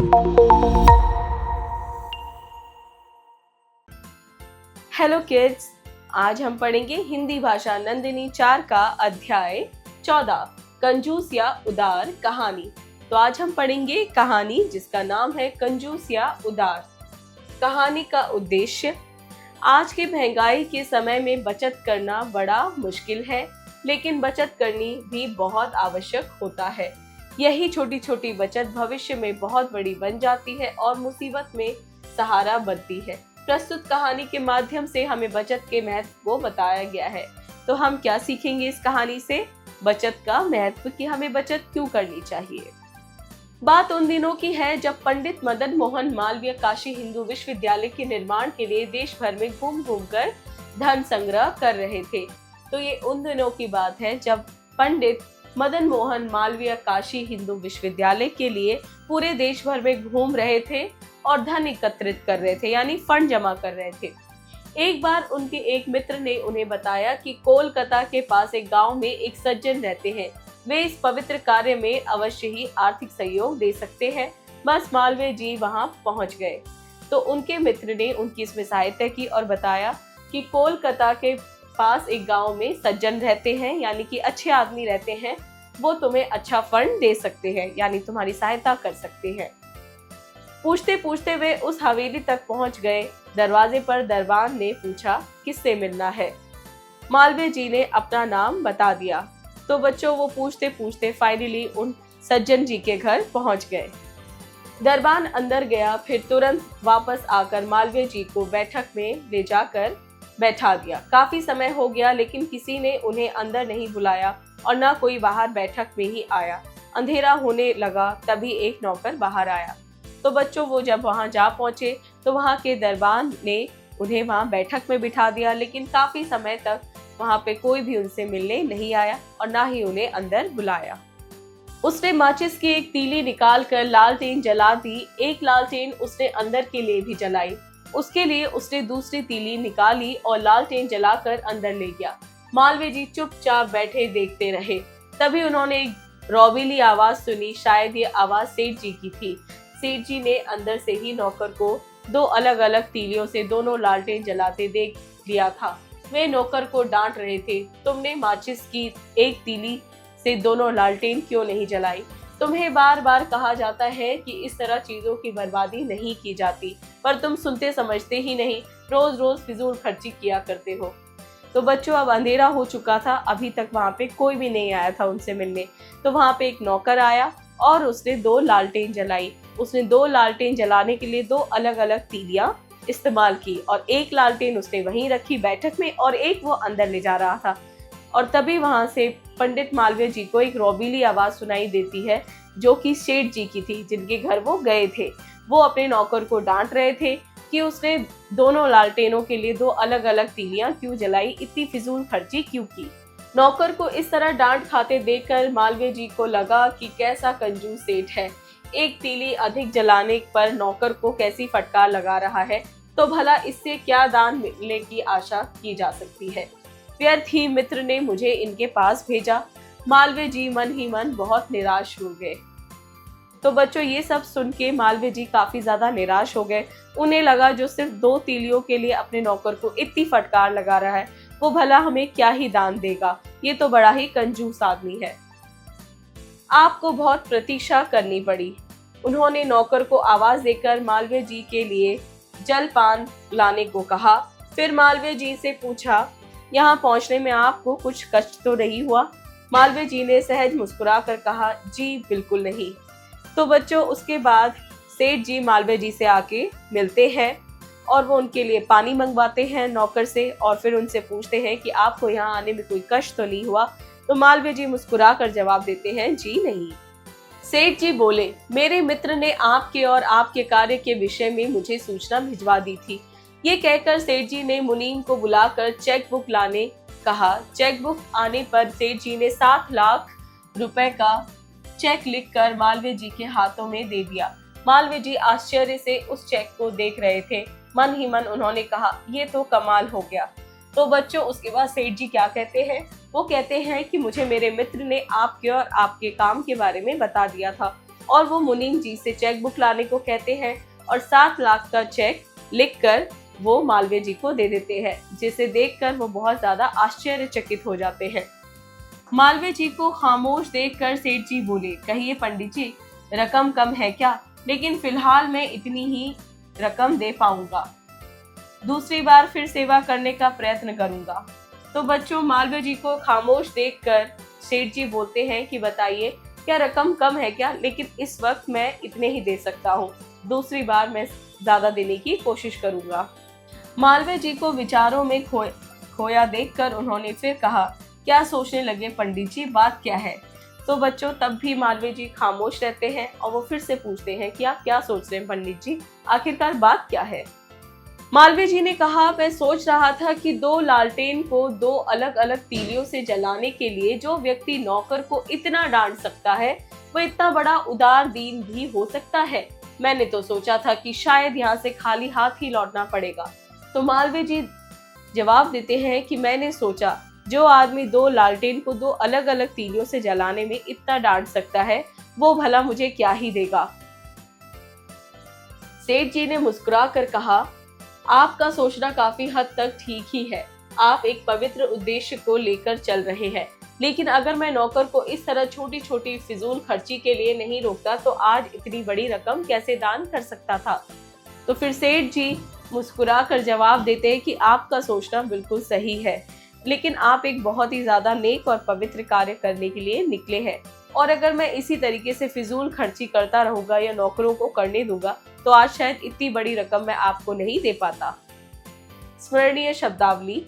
Hello kids, आज हम पढ़ेंगे हिंदी भाषा नंदिनी 4 का अध्याय 14 कंजूस या उदार कहानी। तो आज हम पढ़ेंगे कहानी जिसका नाम है कंजूस या उदार। कहानी का उद्देश्य, आज के महंगाई के समय में बचत करना बड़ा मुश्किल है, लेकिन बचत करनी भी बहुत आवश्यक होता है। यही छोटी छोटी बचत भविष्य में बहुत बड़ी बन जाती है और मुसीबत में सहारा बनती है। प्रस्तुत कहानी के माध्यम से हमें बचत के महत्व को बताया गया है। तो हम क्या सीखेंगे इस कहानी से? बचत का महत्व कि हमें बचत क्यों करनी चाहिए। बात उन दिनों की है जब पंडित मदन मोहन मालवीय काशी हिंदू विश्वविद्यालय के निर्माण के लिए देश भर में घूम घूम कर धन संग्रह कर रहे थे। तो ये उन दिनों की बात है जब पंडित मदन मोहन मालवीय काशी हिंदू विश्वविद्यालय के लिए पूरे देश भर में घूम रहे थे और धन एकत्रित कर रहे थे, यानी फंड जमा कर रहे थे। एक बार उनके एक मित्र ने उन्हें बताया कि कोलकाता के पास एक गांव में एक सज्जन रहते हैं। वे इस पवित्र कार्य में अवश्य ही आर्थिक सहयोग दे सकते हैं। बस मालवीय जी वहां पहुंच गए तो उनके मित्र ने उनकी इसमें सहायता की और बताया कि कोलकाता के पास एक गांव में सज्जन रहते हैं, यानी कि अच्छे आदमी रहते हैं। वो तुम्हें अच्छा फंड दे सकते हैं, यानी तुम्हारी सहायता कर सकते हैं। पूछते पूछते वे उस हवेली तक पहुंच गए। दरवाजे पर दरबान ने पूछा किससे मिलना है। मालवीय जी ने अपना नाम बता दिया। तो बच्चों, वो पूछते पूछते फाइनली उन सज्जन जी के घर पहुंच गए। दरबान अंदर गया, फिर तुरंत वापस आकर मालवीय जी को बैठक में ले जाकर बैठा दिया। काफी समय हो गया लेकिन किसी ने उन्हें अंदर नहीं बुलाया और न कोई बाहर बैठक में ही आया। अंधेरा होने लगा, तभी एक नौकर बाहर आया। तो बच्चों, वो जब वहां जा पहुंचे तो वहां के दरबान ने उन्हें वहां बैठक में बिठा दिया, लेकिन काफी समय तक वहां पे कोई भी उनसे मिलने नहीं आया और ना ही उन्हें अंदर बुलाया। उसने माचिस की एक तीली निकाल कर लालटेन जला दी। एक लालटेन उसने अंदर के लिए भी जलाई। उसके लिए उसने दूसरी तीली निकाली और लालटेन जलाकर अंदर ले गया। मालवीय जी चुपचाप बैठे देखते रहे। तभी उन्होंने एक रौबीली आवाज सुनी। शायद ये आवाज सेठ जी की थी। सेठ जी ने अंदर से ही नौकर को दो अलग अलग तीलियों से दोनों लालटेन जलाते देख लिया था। वे नौकर को डांट रहे थे, तुमने माचिस की एक तीली से दोनों लालटेन क्यों नहीं जलाई? तुम्हें बार बार कहा जाता है कि इस तरह चीजों की बर्बादी नहीं की जाती, पर तुम सुनते समझते ही नहीं, रोज रोज फिजूल खर्ची किया करते हो। तो बच्चों, अब अंधेरा हो चुका था। अभी तक वहां पे कोई भी नहीं आया था उनसे मिलने। तो वहां पे एक नौकर आया और उसने दो लालटेन जलाई। उसने दो लालटेन जलाने के लिए दो अलग अलग तीलियां इस्तेमाल की और एक लालटेन उसने वहीं रखी बैठक में और एक वो अंदर ले जा रहा था। और तभी वहां से पंडित मालवीय जी को एक रौबीली आवाज सुनाई देती है, जो कि सेठ जी की थी, जिनके घर वो गए थे। वो अपने नौकर को डांट रहे थे कि उसने दोनों लालटेनों के लिए दो अलग अलग तीलियां क्यों जलाई, इतनी फिजूल खर्ची क्यों की। नौकर को इस तरह डांट खाते देखकर मालवीय जी को लगा कि कैसा कंजूस सेठ है। एक तीली अधिक जलाने पर नौकर को कैसी फटकार लगा रहा है, तो भला इससे क्या दान मिलने की आशा की जा सकती है। व्यर्थ ही मित्र ने मुझे इनके पास भेजा। मालवीय जी मन ही मन बहुत निराश हो गए। तो बच्चों, ये सब सुन के मालवीय जी काफी ज्यादा निराश हो गए। उन्हें लगा जो सिर्फ दो तीलियों के लिए अपने नौकर को इतनी फटकार लगा रहा है, वो भला हमें क्या ही दान देगा। ये तो बड़ा ही कंजूस आदमी है। आपको बहुत प्रतीक्षा करनी पड़ी। उन्होंने नौकर को आवाज देकर मालवीय जी के लिए जलपान लाने को कहा। फिर मालवीय जी से पूछा, यहाँ पहुँचने में आपको कुछ कष्ट तो नहीं हुआ? मालवीय जी ने सहज मुस्कुराकर कहा, जी बिल्कुल नहीं। तो बच्चों, उसके बाद सेठ जी मालवीय जी से आके मिलते हैं और वो उनके लिए पानी मंगवाते हैं नौकर से और फिर उनसे पूछते हैं कि आपको यहाँ आने में कोई कष्ट तो नहीं हुआ? तो मालवीय जी मुस्कुरा कर जवाब देते हैं, जी नहीं। सेठ जी बोले, मेरे मित्र ने आपके और आपके कार्य के विषय में मुझे सूचना भिजवा दी थी। ये कहकर सेठ जी ने मुनीम को बुलाकर चेक बुक लाने कहा। चेक बुक आने पर सेठ जी ने 7 लाख रुपए का चेक लिखकर मालवीय जी के हाथों में दे दिया। मालवीय जी आश्चर्य से उस चेक को देख रहे थे। मन ही मन उन्होंने कहा, ये तो कमाल हो गया। तो बच्चों, उसके बाद सेठ जी क्या कहते हैं? वो कहते हैं कि मुझे मेरे मित्र ने आपके और आपके काम के बारे में बता दिया था और वो मुनीम जी से चेक बुक लाने को कहते हैं और 7 लाख का चेक लिखकर वो मालवीय जी को दे देते हैं, जिसे देखकर वो बहुत ज्यादा आश्चर्यचकित हो जाते हैं। मालवीय जी को खामोश देखकर सेठ जी बोले, कहिए पंडित जी, रकम कम है क्या? लेकिन फिलहाल मैं इतनी ही रकम दे पाऊंगा, दूसरी बार फिर सेवा करने का प्रयत्न करूंगा। तो बच्चों, मालवीय जी को खामोश देखकर सेठ जी बोलते हैं कि बताइए, क्या रकम कम है क्या? लेकिन इस वक्त मैं इतने ही दे सकता हूँ, दूसरी बार मैं ज्यादा देने की कोशिश करूंगा। मालवीय जी को विचारों में खोया देखकर उन्होंने फिर कहा, क्या सोचने लगे पंडित जी, बात क्या है? तो बच्चों, तब भी मालवीय जी खामोश रहते हैं और वो फिर से पूछते हैं कि आप क्या सोच रहे हैं पंडित जी, आखिरकार बात क्या है? मालवीय जी ने कहा, मैं सोच रहा था कि 2 लालटेन को 2 अलग अलग तीलियों से जलाने के लिए जो व्यक्ति नौकर को इतना डांट सकता है, वो इतना बड़ा उदार दीन भी हो सकता है। मैंने तो सोचा था कि शायद यहाँ से खाली हाथ ही लौटना पड़ेगा। तो मालवीय जी जवाब देते हैं कि मैंने सोचा, जो आदमी 2 लालटेन को 2 अलग अलग तीलियों से जलाने में इतना डांट सकता है, वो भला मुझे क्या ही देगा। सेठ जी ने मुस्कुरा कर कहा, आपका सोचना काफी हद तक ठीक ही है। आप एक पवित्र उद्देश्य को लेकर चल रहे हैं, लेकिन अगर मैं नौकर को इस तरह छोटी छोटी फिजूल खर्ची के लिए नहीं रोकता तो आज इतनी बड़ी रकम कैसे दान कर सकता था। तो फिर सेठ जी मुस्कुरा कर जवाब देते हैं कि आपका सोचना बिल्कुल सही है, लेकिन आप एक बहुत ही ज्यादा नेक और पवित्र कार्य करने के लिए निकले हैं, और अगर मैं इसी तरीके से फिजूल खर्ची करता रहूंगा या नौकरों को करने दूंगा तो आज शायद इतनी बड़ी रकम मैं आपको नहीं दे पाता। स्मरणीय शब्दावली: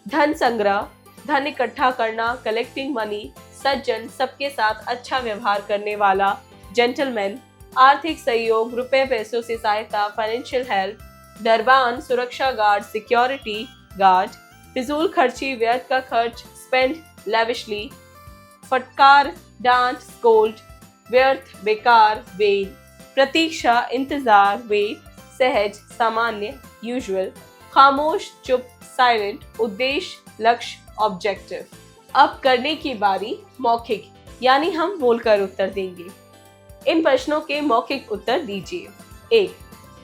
धन संग्रह, धन इकट्ठा करना, कलेक्टिंग मनी, सज्जन, सबके साथ अच्छा व्यवहार करने वाला, जेंटलमैन, आर्थिक सहयोग, रुपए पैसों से सहायता, फाइनेंशियल हेल्प, दरबान, सुरक्षा गार्ड, सिक्योरिटी गार्ड, फिजूल खर्ची, व्यर्थ का खर्च, स्पेंड लेविशली, फटकार, डांट, स्कोल्ड, व्यर्थ, बेकार, वेल, प्रतीक्षा, इंतजार, वेट, सहज, सामान्य, यूजुअल, खामोश, चुप, साइलेंट, उद्देश्य, लक्ष्य, ऑब्जेक्टिव। अब करने की बारी मौखिक, यानी हम बोलकर उत्तर देंगे। इन प्रश्नों के मौखिक उत्तर दीजिए। 1.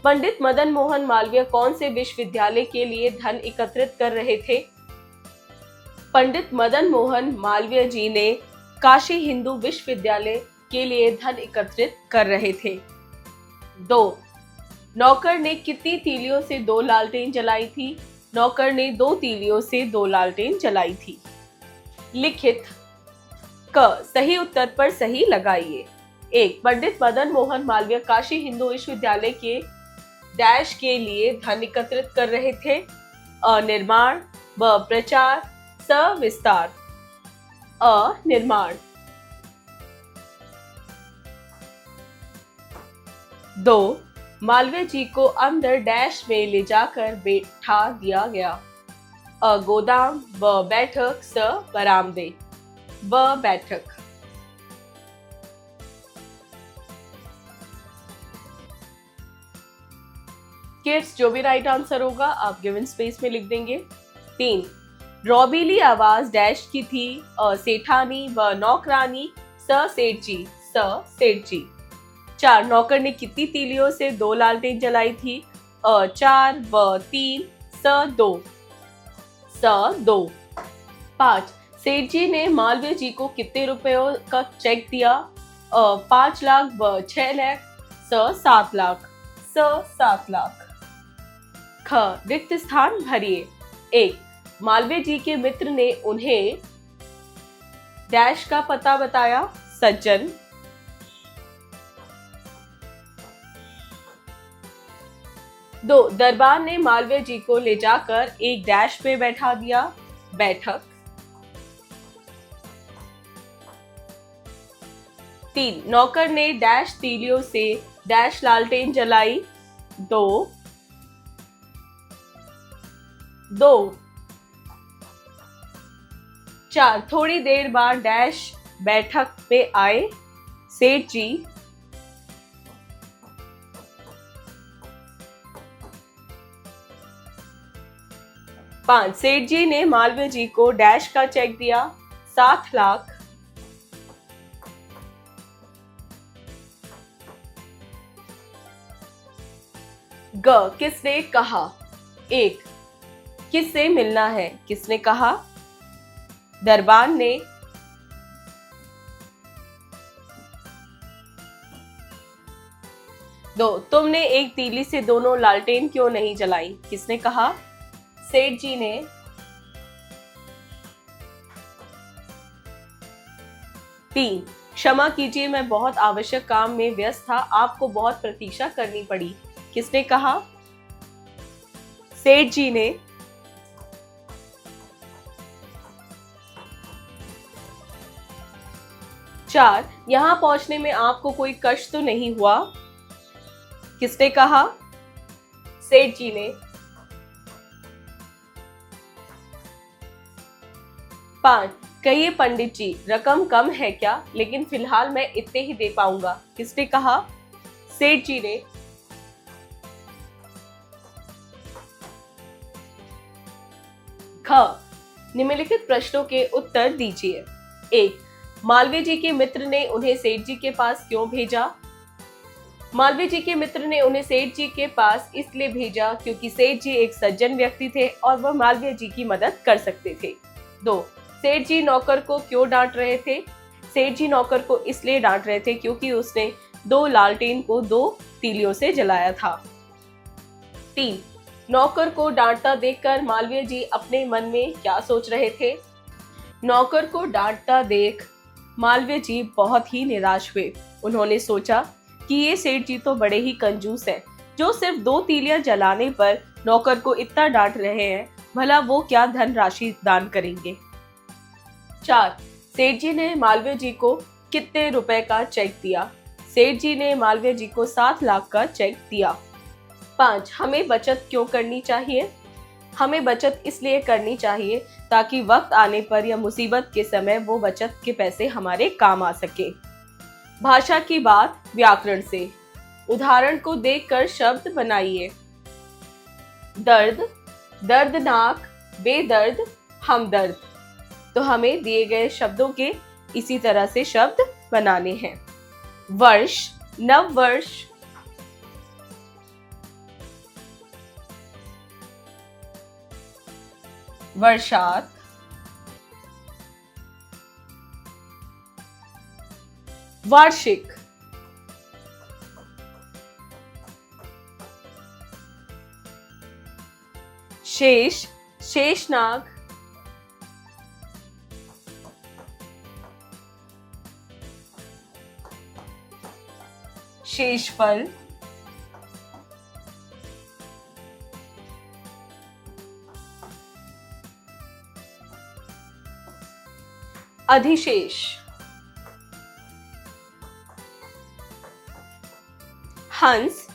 पंडित मदन मोहन मालवीय कौन से विश्वविद्यालय के लिए धन एकत्रित कर रहे थे? पंडित मदन मोहन मालवीय जी ने काशी हिंदू विश्वविद्यालय के लिए धन एकत्रित कर रहे थे। 2. नौकर ने कितनी तीलियों से 2 लालटेन जलाई थी? नौकर ने 2 तीलियों से 2 लालटेन जलाई थी। लिखित क सही उत्तर पर सही लगाइए। 1. पंडित मदन मोहन मालवीय काशी हिंदू विश्वविद्यालय के डैश के लिए धन एकत्रित कर रहे थे। अ. निर्माण, ब. प्रचार, स. विस्तार। अ. निर्माण। 2. मालवीय जी को अंदर डैश में ले जाकर बैठा दिया गया। अ. गोदाम, ब. बैठक, स. बरामदे, ब. बैठक। किड्स, जो भी राइट आंसर होगा आप गिवन स्पेस में लिख देंगे। 3. रौबीली आवाज डैश की थी? अ. सेठानी, ब. नौकरानी, स. सेठ जी, स. सेठ जी। 4. नौकर ने कितनी तीलियों से 2 लालटेन जलाई थी? अ. 4, ब. 3, स. 2, स. 2। 5. सेठ जी ने मालवीय जी को कितने रुपयों का चेक दिया? अ. 5 लाख, ब. 6 लाख, स. 7 लाख, स. 7 लाख। ख. रिक्त स्थान भरिए। 1. मालवीय जी के मित्र ने उन्हें डैश का पता बताया? सज्जन। 2. दरबार ने मालवीय जी को ले जाकर एक डैश पे बैठा दिया? बैठक। 3. नौकर ने डैश तीलियों से डैश लालटेन जलाई? 2। 4. थोड़ी देर बाद डैश बैठक पे आए? सेठ जी। 5. सेठ जी ने मालवीय जी को डैश का चेक दिया? 7 लाख। किसने कहा? एक, किससे मिलना है? किसने कहा? दरबार ने। दो, तुमने एक तीली से दोनों लालटेन क्यों नहीं जलाई? किसने कहा? सेठ जी ने। तीन, क्षमा कीजिए मैं बहुत आवश्यक काम में व्यस्त था, आपको बहुत प्रतीक्षा करनी पड़ी। किसने कहा? सेठ जी ने। चार, यहां पहुंचने में आपको कोई कष्ट तो नहीं हुआ? किसने कहा? सेठ जी ने। पांच, कहिए पंडित जी रकम कम है क्या, लेकिन फिलहाल मैं इतने ही दे पाऊंगा। किसने कहा? सेठ जी ने। ख, निम्नलिखित प्रश्नों के उत्तर दीजिए। एक, मालवीय जी के मित्र ने उन्हें सेठ जी के पास क्यों भेजा? मालवीय जी के मित्र ने उन्हें सेठ जी के पास इसलिए भेजा क्योंकि सेठ जी एक सज्जन व्यक्ति थे और वह मालवीय जी की मदद कर सकते थे। दो, सेठ जी नौकर को क्यों डांट रहे थे? सेठ जी नौकर को इसलिए डांट रहे थे क्योंकि उसने दो लालटेन को दो तीलियों से जलाया था। तीन, नौकर को डांटता देखकर मालवीय जी अपने मन में क्या सोच रहे थे? नौकर को डांटता देख मालवीय जी बहुत ही निराश हुए। उन्होंने सोचा कि ये सेठ जी तो बड़े ही कंजूस हैं, जो सिर्फ दो तीलियां जलाने पर नौकर को इतना डांट रहे हैं, भला वो क्या धन राशि दान करेंगे। चार, सेठ जी ने मालवीय जी को कितने रुपए का चेक दिया? सेठ जी ने मालवीय जी को 7 लाख का चेक दिया। 5, हमें बचत क्यों करनी चाहिए? हमें बचत इसलिए करनी चाहिए ताकि वक्त आने पर या मुसीबत के समय वो बचत के पैसे हमारे काम आ सके। भाषा की बात व्याकरण से। उदाहरण को देखकर शब्द बनाइए। दर्द, दर्दनाक, बेदर्द, हमदर्द। तो हमें दिए गए शब्दों के इसी तरह से शब्द बनाने हैं। वर्ष, नव वर्ष, वर्षात, वार्षिक, शेष, शेषनाग, शेषफल, अधिशेष, हंस,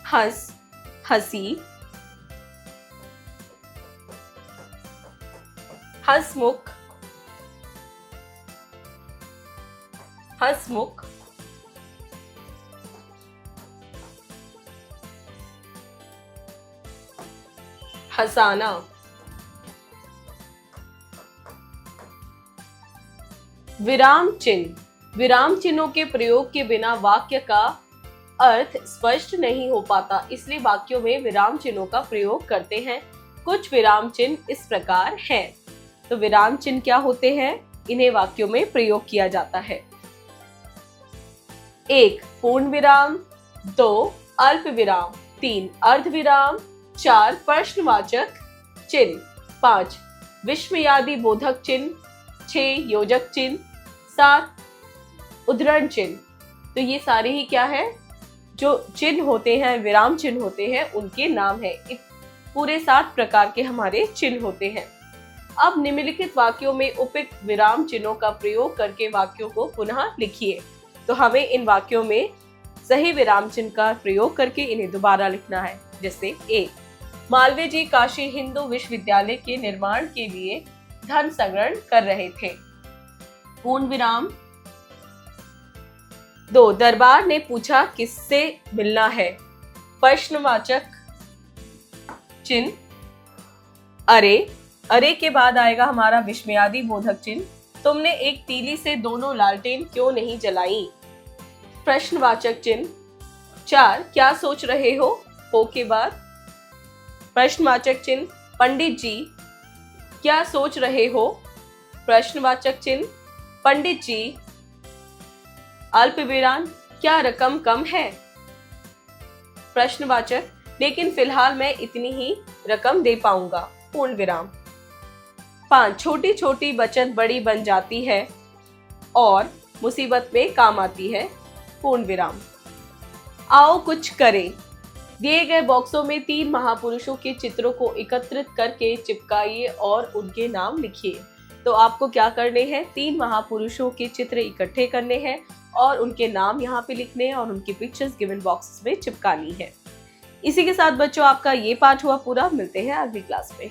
हंस, हंसी, हंसमुख, हंसमुख, हंसाना, विराम चिन्ह। विराम चिन्हों के प्रयोग के बिना वाक्य का अर्थ स्पष्ट नहीं हो पाता, इसलिए वाक्यों में विराम चिन्हों का प्रयोग करते हैं। कुछ विराम चिन्ह इस प्रकार हैं। तो विराम चिन्ह क्या होते हैं? इन्हें वाक्यों में प्रयोग किया जाता है। 1, पूर्ण विराम। 2, अल्प विराम। 3, अर्ध विराम। 4, प्रश्नवाचक चिन्ह। 5, विस्मयादि बोधक चिन्ह। 6, योजक चिन्ह। 7, उद्धरण चिन्ह। तो ये सारे ही क्या है, जो चिन्ह होते हैं, विराम चिन्ह होते हैं, उनके नाम है। पूरे 7 प्रकार के हमारे चिन्ह होते हैं। अब निम्नलिखित वाक्यों में उपयुक्त विराम चिन्हों का प्रयोग करके वाक्यों को पुनः लिखिए। तो हमें इन वाक्यों में सही विराम चिन्ह का प्रयोग करके इन्हें दोबारा लिखना है। जैसे 1, मालवीय जी काशी हिंदू विश्वविद्यालय के निर्माण के लिए धन संग्रहण कर रहे थे। पूर्ण विराम। 2, दरबार ने पूछा किससे मिलना है। प्रश्नवाचक चिन्ह। अरे, अरे के बाद आएगा हमारा विस्मयादि बोधक चिन्ह। तुमने एक तीली से दोनों लालटेन क्यों नहीं जलाई। प्रश्नवाचक चिन्ह। 4 क्या सोच रहे हो के बाद प्रश्नवाचक चिन्ह, पंडित जी क्या सोच रहे हो, प्रश्नवाचक चिन्ह, पंडित जी अल्पविराम क्या रकम कम है, प्रश्नवाचक लेकिन फिलहाल मैं इतनी ही रकम दे पाऊंगा, पूर्ण विराम। 5 छोटी छोटी बचत बड़ी बन जाती है और मुसीबत में काम आती है, पूर्ण विराम। आओ कुछ करें। दिए गए बॉक्सों में 3 महापुरुषों के चित्रों को एकत्रित करके चिपकाइए और उनके नाम लिखिए। तो आपको क्या करने हैं, 3 महापुरुषों के चित्र इकट्ठे करने हैं और उनके नाम यहाँ पे लिखने हैं और उनकी पिक्चर्स गिवन बॉक्सेस में चिपकानी है। इसी के साथ बच्चों आपका ये पाठ हुआ पूरा। मिलते हैं अगली क्लास में।